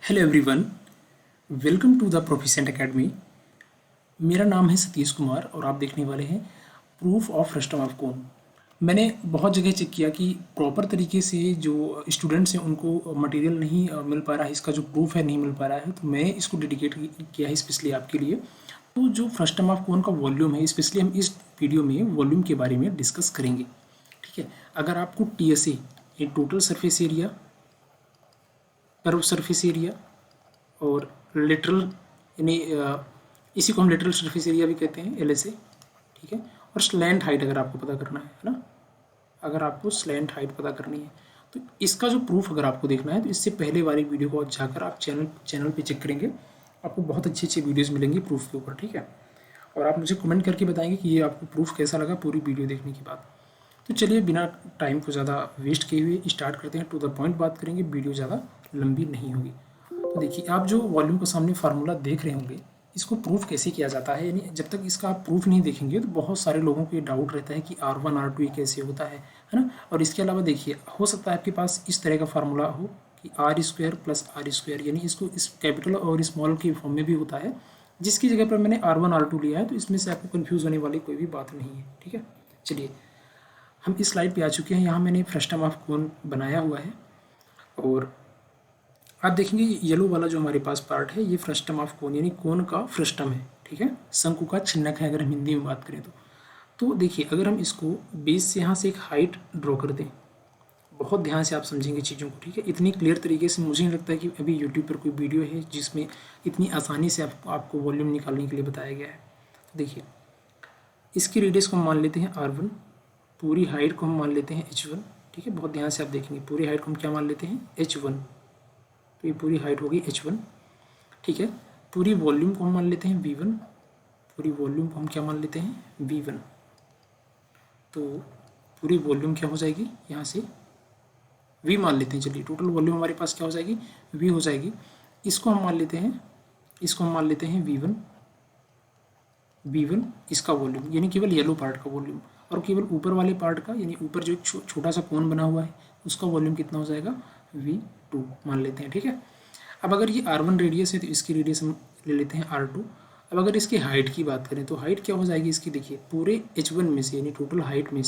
Hello everyone, welcome to the proficient academy. मेरा नाम है सतीश कुमार और आप देखने वाले हैं proof of frustum of cone. मैंने बहुत जगह चेक किया कि प्रॉपर तरीके से जो स्टूडेंट्स हैं उनको मटेरियल नहीं मिल पा रहा है, इसका जो प्रूफ है नहीं मिल पा रहा है, तो मैं इसको डेडिकेट किया है स्पेशली आपके लिए। तो जो फ्रस्टम ऑफ कोन का वॉल्यूम है, स्पेशली हम इस वीडियो में वॉल्यूम के बारे में डिस्कस करेंगे। ठीक है, अगर आपको TSA ये total surface area, curve surface area और लेटरल यानी इसी को हम लेटरल सरफेस एरिया भी कहते हैं, LSA। ठीक है, और स्लैंट हाइट अगर आपको पता करना है ना, अगर आपको स्लैंट हाइट पता करनी है तो इसका जो प्रूफ अगर आपको देखना है तो इससे पहले वाली वीडियो को जाकर आप चैनल पे चेक करेंगे, आपको बहुत अच्छी अच्छी वीडियोज़ मिलेंगी प्रूफ के ऊपर। ठीक है, और आप मुझे कमेंट करके बताएंगे कि ये आपको प्रूफ कैसा लगा पूरी वीडियो देखने के बाद। तो चलिए बिना टाइम को ज़्यादा वेस्ट किए हुए स्टार्ट करते हैं, टू द पॉइंट बात करेंगे, वीडियो ज़्यादा लंबी नहीं होगी। तो देखिए, आप जो वॉल्यूम के सामने फार्मूला देख रहे होंगे, इसको प्रूफ कैसे किया जाता है, यानी जब तक इसका आप प्रूफ नहीं देखेंगे तो बहुत सारे लोगों को ये डाउट रहता है कि R1 R2 ये कैसे होता है ना। और इसके अलावा देखिए, हो सकता है आपके पास इस तरह का फार्मूला हो कि R² प्लस R², यानी इसको इस कैपिटल और स्मॉल के फॉर्म में भी होता है, जिसकी जगह पर मैंने R1 R2 लिया है, तो इसमें से आपको कन्फ्यूज़ होने वाली कोई भी बात नहीं है। ठीक है, चलिए हम इस स्लाइड पे आ चुके हैं। यहाँ मैंने फ्रस्टम ऑफ कोन बनाया हुआ है और आप देखेंगे येलो वाला जो हमारे पास पार्ट है ये फ्रस्टम ऑफ कोन यानी कोन का फ्रस्टम है। ठीक है, शंकु का छिन्नक है अगर हम हिंदी में बात करें तो देखिए, अगर हम इसको बेस से यहाँ से एक हाइट ड्रॉ कर दें, बहुत ध्यान से आप समझेंगे चीज़ों को। ठीक है, इतनी क्लियर तरीके से मुझे नहीं लगता है कि अभी यूट्यूब पर कोई वीडियो है जिसमें इतनी आसानी से आपको वॉल्यूम निकालने के लिए बताया गया है। तो देखिए, इसकी रेडियस को हम मान लेते हैं R1, पूरी हाइट को हम मान लेते हैं H1। ठीक है, बहुत ध्यान से आप देखेंगे, पूरी हाइट को हम क्या मान लेते हैं H1, तो ये पूरी हाइट होगी H1। ठीक है, पूरी वॉल्यूम को हम मान लेते हैं V1, पूरी वॉल्यूम को हम क्या मान लेते हैं V1। तो पूरी वॉल्यूम क्या हो जाएगी, यहाँ से V मान लेते हैं। चलिए, टोटल वॉल्यूम हमारे पास क्या हो जाएगी, V हो जाएगी। इसको हम मान लेते हैं, इसको हम मान लेते हैं V1 इसका वॉल्यूम यानी केवल येलो पार्ट का वॉल्यूम, और केवल ऊपर वाले पार्ट का यानी ऊपर जो एक छोटा सा कोन बना हुआ है उसका वॉल्यूम कितना हो जाएगा, V2 मान लेते हैं। ठीक है, अब अगर ये R1 रेडियस है तो इसकी रेडियस हम ले लेते हैं R2। अब अगर इसकी हाइट की बात करें तो हाइट क्या हो जाएगी इसकी, देखिए पूरे H1 में से यानी टोटल हाइट में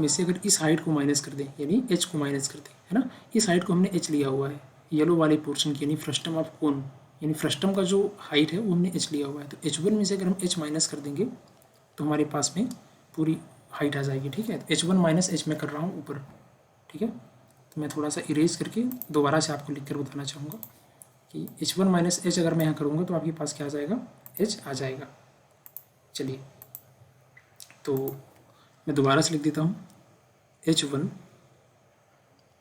से अगर इस हाइट को माइनस कर दें यानी H को माइनस कर दें, है ना, इस हाइट को हमने H लिया हुआ है येलो वाले पोर्शन की, यानी फ्रस्टम ऑफ कोन यानी फ्रस्टम का जो हाइट है वो हमने H लिया हुआ है। तो H1 में से अगर हम H माइनस कर देंगे तो हमारे पास में पूरी हाइट आ जाएगी। ठीक है, H1 माइनस H में कर रहा हूँ ऊपर। ठीक है, तो मैं थोड़ा सा इरेज करके दोबारा से आपको लिख कर बताना चाहूँगा कि H1 माइनस H अगर मैं यहाँ करूँगा तो आपके पास क्या आ जाएगा, H आ जाएगा। चलिए, तो मैं दोबारा से लिख देता हूँ,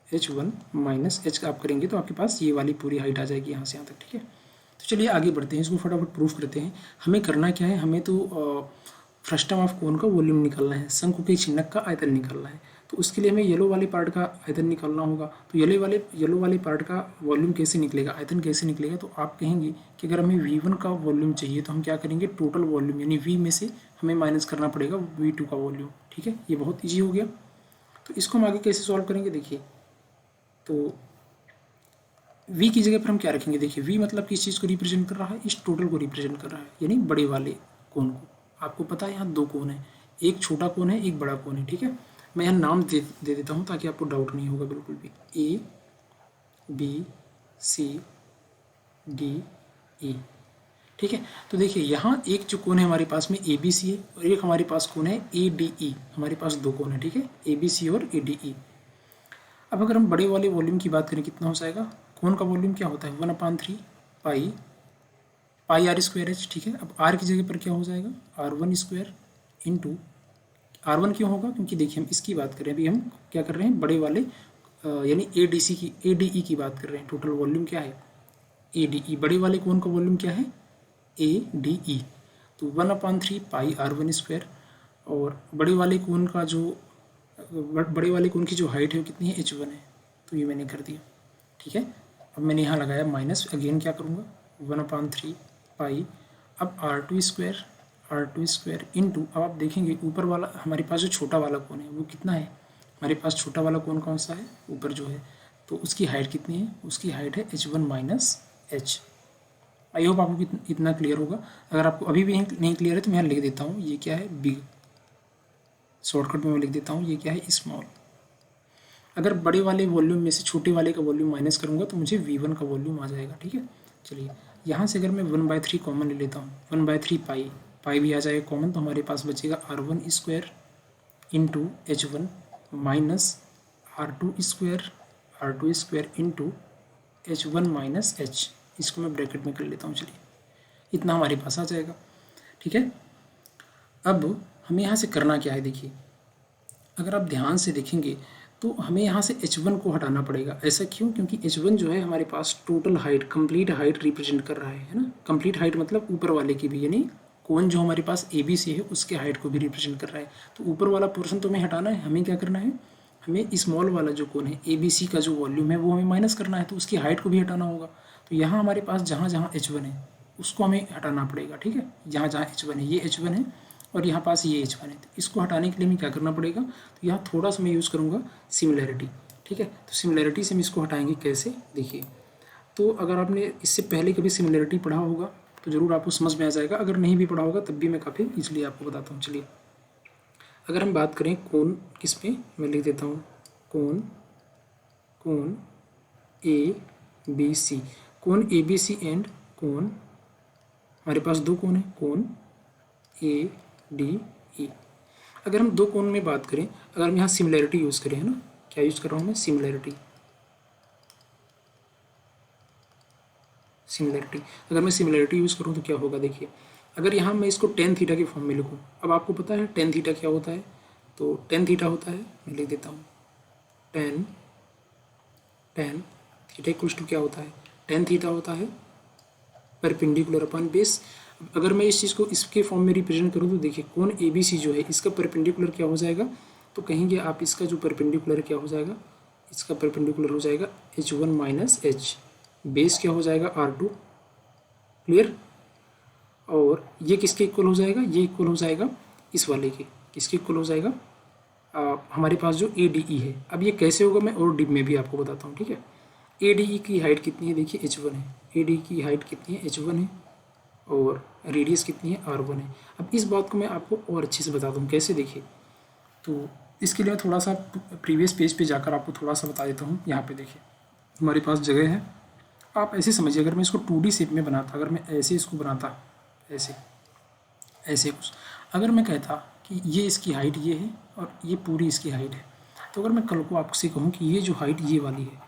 H1 माइनस H आप करेंगे तो आपके पास ये वाली पूरी हाइट आ जाएगी यहाँ से यहाँ तक। ठीक है, तो चलिए आगे बढ़ते हैं, इसको फटाफट प्रूफ करते हैं। हमें करना क्या है, हमें तो फ्रस्टम ऑफ कोन का वॉल्यूम निकालना है, शंकु के छिन्नक का आयतन निकालना है। तो उसके लिए हमें येलो वाले पार्ट का आयतन निकालना होगा। तो येलो वाले पार्ट का वॉल्यूम कैसे निकलेगा, आयतन कैसे निकलेगा, तो आप कहेंगे कि अगर हमें V1 का वॉल्यूम चाहिए तो हम क्या करेंगे, टोटल वॉल्यूम यानी V में से हमें माइनस करना पड़ेगा V2 का वॉल्यूम। ठीक है, ये बहुत ईजी हो गया। तो इसको हम आगे कैसे सॉल्व करेंगे, देखिए, तो V की जगह पर हम क्या रखेंगे, देखिए V मतलब किस चीज़ को रिप्रेजेंट कर रहा है, इस टोटल को रिप्रेजेंट कर रहा है यानी बड़े वाले कोन को। आपको पता है यहाँ दो कोन है, एक छोटा कोन है एक बड़ा कोन है। ठीक है, मैं यहाँ नाम दे देता हूँ ताकि आपको डाउट नहीं होगा बिल्कुल भी। A B C D E। ठीक है, तो देखिए यहाँ एक जो कोन है हमारे पास में ABC है और एक हमारे पास कोन है ADE। हमारे पास दो कोन है। ठीक है, ABC और ADE। अब अगर हम बड़े वाले वॉल्यूम की बात करें कितना हो जाएगा, कोन का वॉल्यूम क्या होता है 1/3 पाई R²H। ठीक है, अब R की जगह पर क्या हो जाएगा, R1² इंटू R1 क्यों होगा, क्योंकि देखिए हम इसकी बात करें, अभी हम क्या कर रहे हैं, बड़े वाले यानी ADE की बात कर रहे हैं। टोटल वॉल्यूम क्या है ADE, बड़े वाले कोन का वॉल्यूम क्या है ADE। तो 1/3 पाई R1², और बड़े वाले कोन का जो बड़े वाले कोन की जो हाइट है वो कितनी है, H1 है। तो ये मैंने कर दिया। ठीक है, अब मैंने यहाँ लगाया माइनस, अगेन क्या करूँगा 1/3 पाई, अब R2² इंटू, अब आप देखेंगे ऊपर वाला हमारे पास जो छोटा वाला कोन है वो कितना है, हमारे पास छोटा वाला कोन कौन सा है, ऊपर जो है तो उसकी हाइट कितनी है, उसकी हाइट है h1 minus h। I hope आपको इतना क्लियर होगा। अगर आपको अभी भी नहीं क्लियर है तो मैं यहाँ लिख देता हूँ, ये क्या है बिग, शॉर्टकट में मैं लिख देता हूँ ये क्या है स्मॉल। अगर बड़े वाले वॉल्यूम में से छोटे वाले का वॉल्यूम माइनस करूँगा तो मुझे v1 का वॉल्यूम आ जाएगा। ठीक है, चलिए यहाँ से अगर मैं 1/3 कॉमन ले लेता हूँ, 1/3 पाई, पाई भी आ जाएगा कॉमन, तो हमारे पास बचेगा r1 square into h1 minus r2 square into h1 minus h। इसको मैं ब्रैकेट में कर लेता हूँ, चलिए इतना हमारे पास आ जाएगा। ठीक है, अब हमें यहाँ से करना क्या है, देखिए अगर आप ध्यान से देखेंगे तो हमें यहाँ से h1 को हटाना पड़ेगा। ऐसा क्यों? क्योंकि h1 जो है हमारे पास total height, complete height represent कर रहा है ना। कंप्लीट हाइट मतलब ऊपर वाले की भी, यानी कोन जो हमारे पास ए बी सी है उसके हाइट को भी रिप्रेजेंट कर रहा है। तो ऊपर वाला पोर्शन तो हमें हटाना है। हमें क्या करना है, हमें स्मॉल वाला जो कोन है ए बी सी का जो वॉल्यूम है वो हमें माइनस करना है, तो उसकी हाइट को भी हटाना होगा। तो यहाँ हमारे पास जहाँ जहाँ h1 है उसको हमें हटाना पड़ेगा। ठीक है, जहाँ जहाँ h1 है, ये h1 है और यहाँ पास ये h1 है, तो इसको हटाने के लिए हमें क्या करना पड़ेगा, तो यहाँ थोड़ा सा मैं यूज़ करूँगा सिमिलैरिटी। ठीक है, तो सिमिलैरिटी से हम इसको हटाएंगे कैसे, देखिए। तो अगर आपने इससे पहले कभी सिमिलैरिटी पढ़ा होगा तो ज़रूर आपको समझ में आ जाएगा, अगर नहीं भी पढ़ा होगा तब भी मैं काफ़ी इसलिए आपको बताता हूँ। चलिए अगर हम बात करें कोण किस पे, मैं लिख देता हूँ कोण ए बी सी, कोण ए बी सी एंड कोण, हमारे पास दो कोण है, कोण ए डी ई। अगर हम दो कोण में बात करें, अगर हम यहाँ सिमिलैरिटी यूज़ करें, है ना, क्या यूज़ कर रहा हूँ मैं, सिमिलैरिटी। अगर मैं सिमिलैरिटी यूज़ करूँ तो क्या होगा, देखिए अगर यहाँ मैं इसको टेन थीटा के फॉर्म में लिखूँ, अब आपको पता है टेन थीटा क्या होता है, तो टेन थीटा होता है, मैं लिख देता हूँ टेन थीटा इक्वल्स टू क्या होता है, टेन थीटा होता है परपेंडिकुलर अपॉन बेस। अगर मैं इस चीज़ को इसके फॉर्म में रिप्रेजेंट करूँ तो देखिए कोण ए बी सी जो है इसका परपेंडिकुलर क्या हो जाएगा, तो कहेंगे आप इसका जो परपेंडिकुलर क्या हो जाएगा, इसका परपेंडिकुलर हो जाएगा h1 माइनस h, बेस क्या हो जाएगा r2, क्लियर। और ये किसके इक्वल हो जाएगा, ये इक्वल हो जाएगा इस वाले के, किसके इक्वल हो जाएगा, हमारे पास जो ए डी ई है। अब ये कैसे होगा मैं और डिप में भी आपको बताता हूँ। ठीक है, ए डी ई की हाइट कितनी है, देखिए h1 है, ए डी की हाइट कितनी है, h1 है, और रेडियस कितनी है, r1 है। अब इस बात को मैं आपको और अच्छे से बताता हूँ कैसे, देखिए तो इसके लिए थोड़ा सा प्रीवियस पेज पे जाकर आपको थोड़ा सा बता देता हूँ। यहाँ पे देखिए हमारे पास जगह है, आप ऐसे समझिए, अगर मैं इसको 2D शेप में बनाता, अगर मैं ऐसे इसको बनाता, ऐसे कुछ, अगर मैं कहता कि ये इसकी हाइट ये है और ये पूरी इसकी हाइट है, तो अगर मैं कल को आपसे कहूँ कि ये जो हाइट ये वाली है,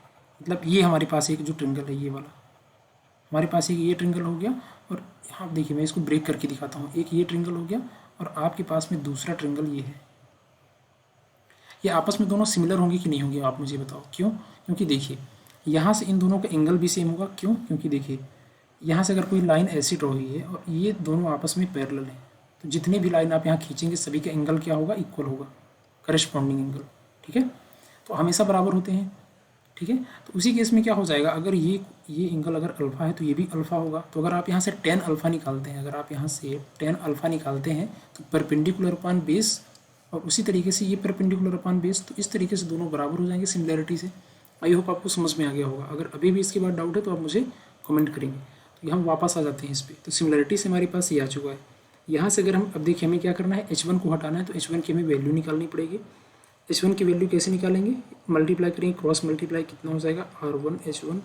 मतलब ये हमारे पास एक जो ट्रिंगल है ये वाला, हमारे पास एक ये ट्रिंगल हो गया, और यहाँ देखिए मैं इसको ब्रेक करके दिखाता हूँ, एक ये ट्रिंगल हो गया और आपके पास में दूसरा ट्रिंगल ये है। ये आपस में दोनों सिमिलर होंगे कि नहीं होंगे, आप मुझे बताओ क्यों? क्योंकि देखिए यहाँ से इन दोनों का एंगल भी सेम होगा, क्यों? क्योंकि देखिए यहाँ से अगर कोई लाइन ऐसी ड्रॉ हुई है और ये दोनों आपस में पैरेलल हैं, तो जितनी भी लाइन आप यहाँ खींचेंगे सभी का एंगल क्या होगा, इक्वल होगा, करस्पॉन्डिंग एंगल। ठीक है, तो हमेशा बराबर होते हैं। ठीक है, तो उसी केस में क्या हो जाएगा, अगर ये एंगल अगर अल्फ़ा है तो ये भी अल्फ़ा होगा। तो अगर आप यहाँ से टेन अल्फ़ा निकालते हैं, अगर आप यहाँ से टेन अल्फ़ा निकालते हैं तो परपेंडिकुलर अपॉन बेस, और उसी तरीके से ये परपेंडिकुलर अपॉन बेस, तो इस तरीके से दोनों बराबर हो जाएंगे सिमिलैरिटी से। आई होप आपको समझ में आ गया होगा। अगर अभी भी इसके बाद डाउट है तो आप मुझे कमेंट करेंगे। तो हम वापस आ जाते हैं इस पर। तो सिमिलैरिटी से हमारे पास ये आ चुका है। यहाँ से अगर हम अब देखिए हमें क्या करना है, h1 को हटाना है, तो h1 की हमें वैल्यू निकालनी पड़ेगी। h1 की वैल्यू कैसे निकालेंगे, मल्टीप्लाई करेंगे, क्रॉस मल्टीप्लाई, कितना हो जाएगा, r1 h1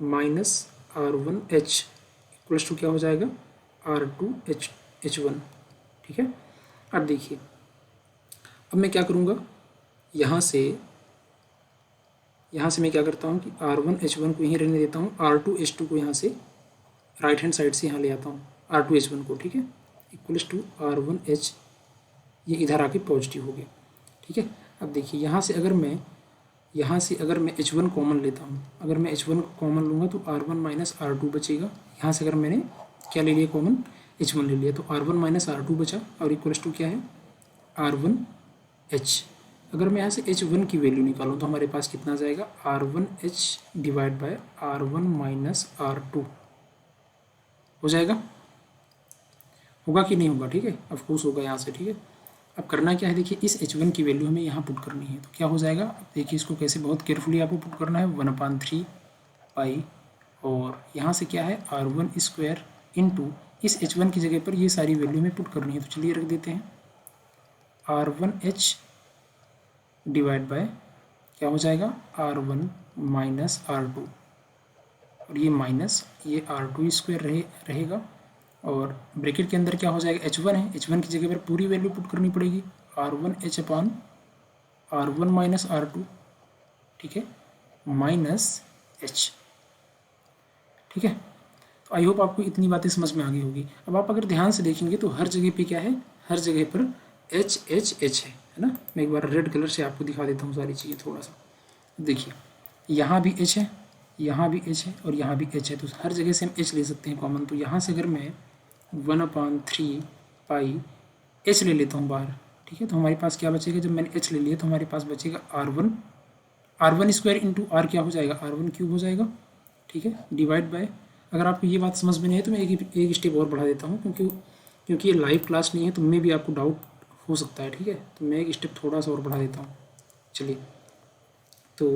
minus r1 h equals to क्या हो जाएगा, r2 h1। ठीक है, अब देखिए अब मैं क्या करूँगा, यहाँ से मैं क्या करता हूँ कि r1 h1 को यहीं रहने देता हूँ, r2 h2 को यहाँ से राइट हैंड साइड से यहाँ ले आता हूँ, r2 h1 को। ठीक है, इक्वल्स टू r1 h, ये इधर आके पॉजिटिव हो गया। ठीक है, अब देखिए यहाँ से अगर मैं h1 कॉमन लेता हूँ, अगर मैं h1 कॉमन लूँगा तो r1 माइनस r2 बचेगा। यहाँ से अगर मैंने क्या ले लिया कॉमन, h1 ले लिया, तो r1 माइनस r2 बचा, और इक्वल्स टू क्या है, r1 h। अगर मैं यहाँ से h1 की वैल्यू निकालूँ तो हमारे पास कितना जाएगा, r1 h divide by r1 minus r2 हो जाएगा, होगा कि नहीं होगा? ठीक है, ऑफकोर्स होगा यहाँ से। ठीक है, अब करना क्या है, देखिए इस h1 की वैल्यू हमें यहाँ पुट करनी है, तो क्या हो जाएगा, अब देखिए इसको कैसे बहुत केयरफुली आपको पुट करना है, 1/3 पाई और यहाँ से क्या है r1 स्क्वायर इंटू इस h1 की जगह पर ये सारी वैल्यू हमें पुट करनी है, तो चलिए रख देते हैं r1h डिवाइड बाय क्या हो जाएगा r1 माइनस r2 और ये माइनस ये r2 स्क्वायर रहेगा और ब्रैकेट के अंदर क्या हो जाएगा, h1 है, h1 की जगह पर पूरी वैल्यू पुट करनी पड़ेगी r1h upon r1 minus r2, ठीक है, माइनस h, ठीक है। तो आई होप आपको इतनी बातें समझ में आ गई होगी। अब आप अगर ध्यान से देखेंगे तो हर जगह पे क्या है, हर जगह पर h h h है ना। मैं एक बार रेड कलर से आपको दिखा देता हूँ सारी चीज़ें थोड़ा सा। देखिए यहाँ भी h है, यहाँ भी h है और यहाँ भी h है, तो हर जगह से हम h ले सकते हैं कॉमन। तो यहाँ से अगर मैं 1/3 पाई h ले लेता हूँ बाहर, ठीक है, तो हमारे पास क्या बचेगा, जब मैंने h ले लिया तो हमारे पास बचेगा r1 स्क्वायर इंटू r क्या हो जाएगा, r1 क्यूब हो जाएगा, ठीक है, डिवाइड बाय। अगर आपको ये बात समझ में नहीं है तो मैं एक स्टेप और बढ़ा देता हूँ, क्योंकि ये लाइव क्लास नहीं है तो मैं भी आपको डाउट हो सकता है, ठीक है, तो मैं एक स्टेप थोड़ा सा और बढ़ा देता हूँ। चलिए तो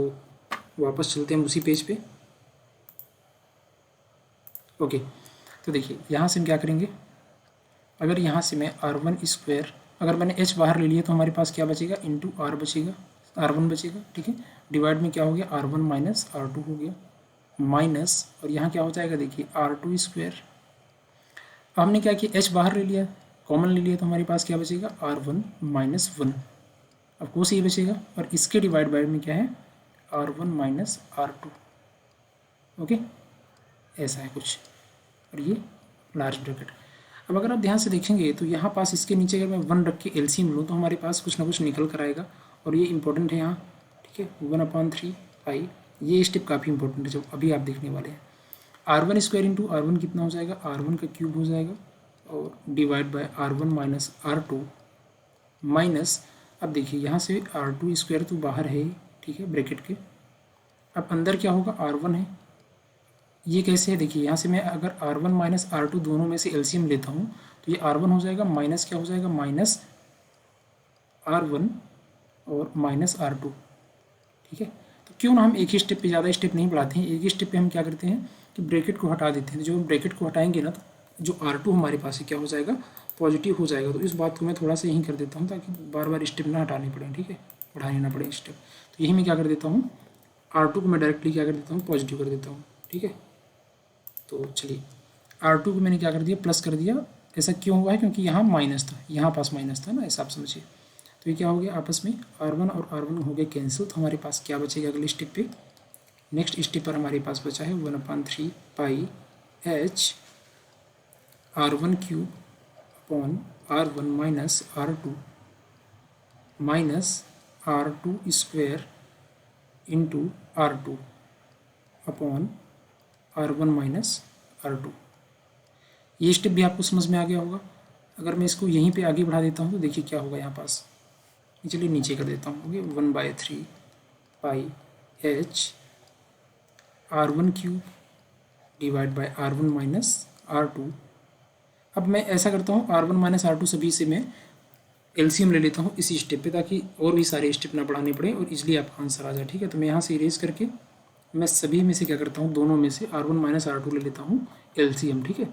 वापस चलते हैं उसी पेज पे। ओके, तो देखिए यहाँ से हम क्या करेंगे, अगर यहाँ से मैं r1 स्क्वायर, अगर मैंने h बाहर ले लिया तो हमारे पास क्या बचेगा, इंटू r बचेगा, r1 बचेगा, ठीक है, डिवाइड में क्या हो गया, r1 माइनस r2 हो गया, माइनस और यहाँ क्या हो जाएगा, देखिए r2 स्क्वायर। अब हमने क्या किया, h बाहर ले लिया, कॉमन ले लिया, तो हमारे पास क्या बचेगा, r1 माइनस 1, अब कोस ये बचेगा और इसके डिवाइड बाय में क्या है, r1 माइनस r2, ओके, ऐसा है कुछ, और ये लार्ज ब्रैकेट। अब अगर आप ध्यान से देखेंगे तो यहाँ पास इसके नीचे अगर मैं 1 रख के एलसीएम लूँ तो हमारे पास कुछ ना कुछ निकल कर आएगा, और ये इंपॉर्टेंट है यहाँ, ठीक है, 1/3 पाई, ये स्टेप काफ़ी इंपॉर्टेंट है जो अभी आप देखने वाले हैं। r1 स्क्वायर इंटू r1 कितना हो जाएगा, r1 का क्यूब हो जाएगा और divide by r1 minus r2 minus, अब देखिए यहाँ से r2 स्क्वायर तो बाहर है, ठीक है, ब्रैकेट के, अब अंदर क्या होगा, r1 है, ये कैसे है, देखिए यहाँ से मैं अगर r1 माइनस r2 दोनों में से एलसीएम लेता हूँ तो ये r1 हो जाएगा, माइनस क्या हो जाएगा, माइनस r1 और माइनस r2, ठीक है। तो क्यों ना हम एक ही स्टेप पे, ज़्यादा स्टेप नहीं बढ़ाते हैं, एक ही स्टेप पे हम क्या करते हैं कि ब्रैकेट को हटा देते हैं। तो जो हम ब्रैकेट को हटाएंगे ना तो जो r2 हमारे पास है क्या हो जाएगा, पॉजिटिव हो जाएगा। तो इस बात को मैं थोड़ा सा यहीं कर देता हूँ ताकि बार बार स्टेप ना हटानी पड़े, ठीक है, बढ़ाने ना पड़े स्टेप। तो यही मैं क्या कर देता हूँ, r2 को मैं डायरेक्टली क्या कर देता हूँ, पॉजिटिव कर देता हूँ, ठीक है। तो चलिए r2 को मैंने क्या कर दिया, प्लस कर दिया। ऐसा क्यों हुआ है, क्योंकि यहाँ माइनस था, यहाँ पास माइनस था ना, ऐसा आप समझिए। तो ये क्या हो गया, आपस में r1 और r1 हो गए कैंसिल। तो हमारे पास क्या बचेगा अगले स्टेप पे, नेक्स्ट स्टेप पर हमारे पास बचा है 1/3 pi h r1 cube upon r1 minus r2 minus r2 square into r2 upon r1 minus r2। ये स्टेप भी आपको समझ में आ गया होगा। अगर मैं इसको यहीं पे आगे बढ़ा देता हूँ तो देखिए क्या होगा यहाँ पास, चलिए नीचे कर देता हूँ, okay, 1/3 pi h r1 cube divide by r1 minus r2। अब मैं ऐसा करता हूँ, r1 माइनस r2 सभी से मैं एलसीएम ले लेता हूँ इसी स्टेप पे, ताकि और भी सारे स्टेप ना बढ़ाने पड़े और इजली आपका आंसर आ जाए, ठीक है। तो मैं यहाँ से इरेज करके मैं सभी में से क्या करता हूँ, दोनों में से r1 माइनस r2 ले लेता हूँ एलसीएम, ठीक है।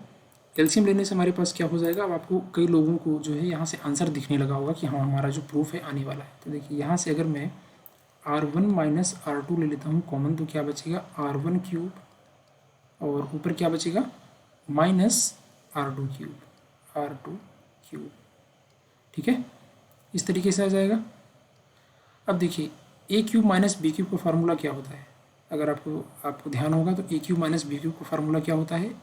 एलसीएम लेने से हमारे पास क्या हो जाएगा, अब आपको कई लोगों को जो है यहाँ से आंसर दिखने लगा होगा कि हाँ हमारा जो प्रूफ है आने वाला है। तो देखिए यहाँ से अगर मैं r1 माइनस r2 ले लेता हूँ कॉमन, तो क्या बचेगा, r1 क्यूब और ऊपर क्या बचेगा, माइनस r2 क्यूब, ठीक है, इस तरीके से आ जाएगा। अब देखिए a cube minus B cube का फार्मूला क्या होता है, अगर आपको ध्यान होगा तो a cube minus B cube का फार्मूला क्या होता है,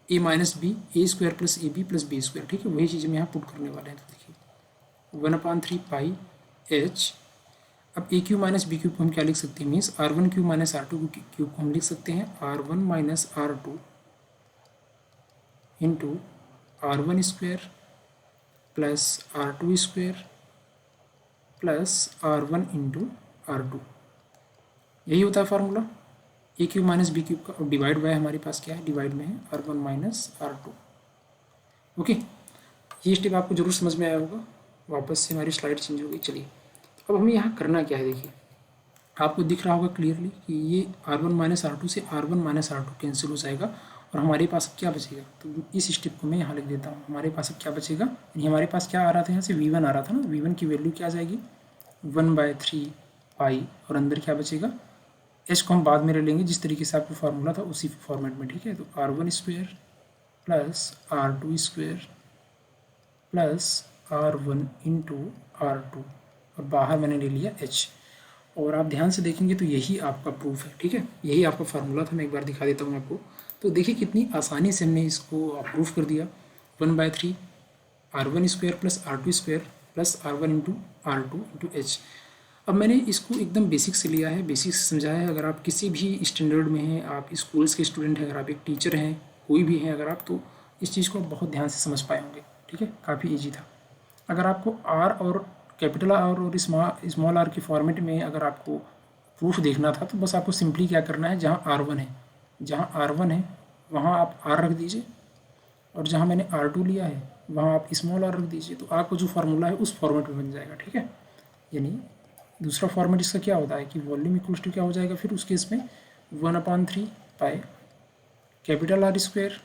a minus B, A square plus A B plus B square, ठीक है, वही चीज़ हम यहाँ पुट करने वाले हैं। तो देखिए 1/3 पाई h, अब a cube minus B cube को हम क्या लिख सकते हैं, means r1 cube minus r2 cube को हम लिख सकते हैं r1 minus r2 into r1 square plus r2 square plus r1 into r2, यही होता है फार्मूला ए क्यूब माइनस बी क्यूब का। और डिवाइड बाय हमारे पास क्या है, डिवाइड में है r1 माइनस r2, ओके। ये स्टेप आपको जरूर समझ में आया होगा। वापस से हमारी स्लाइड चेंज हो गई। चलिए, तो अब हमें यहाँ करना क्या है, देखिए आपको दिख रहा होगा क्लियरली कि ये R1 माइनस R2 से R1 माइनस R2 कैंसिल हो जाएगा और हमारे पास अब क्या बचेगा। तो इस स्टेप को मैं यहाँ लिख देता हूँ। हमारे पास अब क्या बचेगा, यानी हमारे पास क्या आ रहा था, यहाँ से V1 आ रहा था ना, V1 की वैल्यू क्या आ जाएगी 1/3 पाई, और अंदर क्या बचेगा, एच को हम बाद में ले लेंगे, जिस तरीके से आपको फार्मूला था उसी फॉर्मेट में, ठीक है। तो R1 square plus R2 square plus R1 into R2, और बाहर मैंने ले लिया H। और आप ध्यान से देखेंगे तो यही आपका प्रूफ है, ठीक है, यही आपका फार्मूला था। मैं एक बार दिखा देता हूँ आपको। तो देखिए कितनी आसानी से हमने इसको प्रूफ कर दिया। 1/3 R1 square plus R2 square plus R1 into R2 into H। अब मैंने इसको एकदम बेसिक से लिया है, बेसिक से समझाया है। अगर आप किसी भी स्टैंडर्ड में हैं, आप स्कूल्स के स्टूडेंट हैं, अगर आप एक टीचर हैं, कोई भी हैं अगर आप, तो इस चीज़ को आप बहुत ध्यान से समझ पाए होंगे, ठीक है, काफ़ी ईजी था। अगर आपको आर और कैपिटल आर और स्मॉल आर के फॉर्मेट में अगर आपको प्रूफ देखना था, तो बस आपको सिंपली क्या करना है, जहाँ R1 है, जहाँ R1 है वहाँ आप R रख दीजिए, और जहाँ मैंने R2 लिया है वहाँ आप स्मॉल r रख दीजिए। तो आपको जो फार्मूला है उस फॉर्मेट में बन जाएगा, ठीक है। यानी दूसरा फॉर्मेट इसका क्या होता है कि वॉल्यूम इक्वल्स टू क्या हो जाएगा फिर उस केस में 1/3 pi capital R square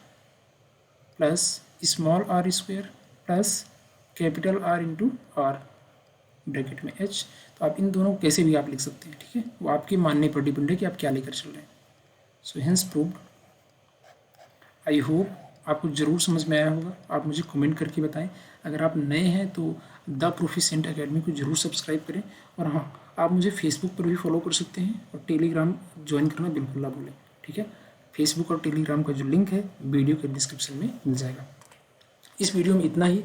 plus small R square plus capital R into R bracket में H। तो आप इन दोनों को कैसे भी आप लिख सकते हैं, ठीक है, वो आपके मानने पर डिपेंड है कि आप क्या लेकर चल रहे हैं। So hence proved. I hope आपको ज़रूर समझ में आया होगा। आप मुझे कमेंट करके बताएं। अगर आप नए हैं तो द प्रोफिशिएंट एकेडमी को ज़रूर सब्सक्राइब करें, और हाँ, आप मुझे फेसबुक पर भी फॉलो कर सकते हैं, और टेलीग्राम ज्वाइन करना बिल्कुल ना भूलें, ठीक है। फेसबुक और टेलीग्राम का जो लिंक है वीडियो के डिस्क्रिप्शन में मिल जाएगा। इस वीडियो में इतना ही।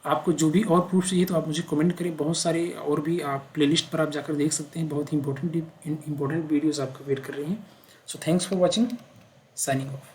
आपको जो भी और प्रूफ चाहिए तो आप मुझे कमेंट करें। बहुत सारे और भी आप प्लेलिस्ट पर आप जाकर देख सकते हैं, बहुत ही इंपॉर्टेंट वीडियोज़ आपका वेट कर रही हैं। So thanks for watching, signing off.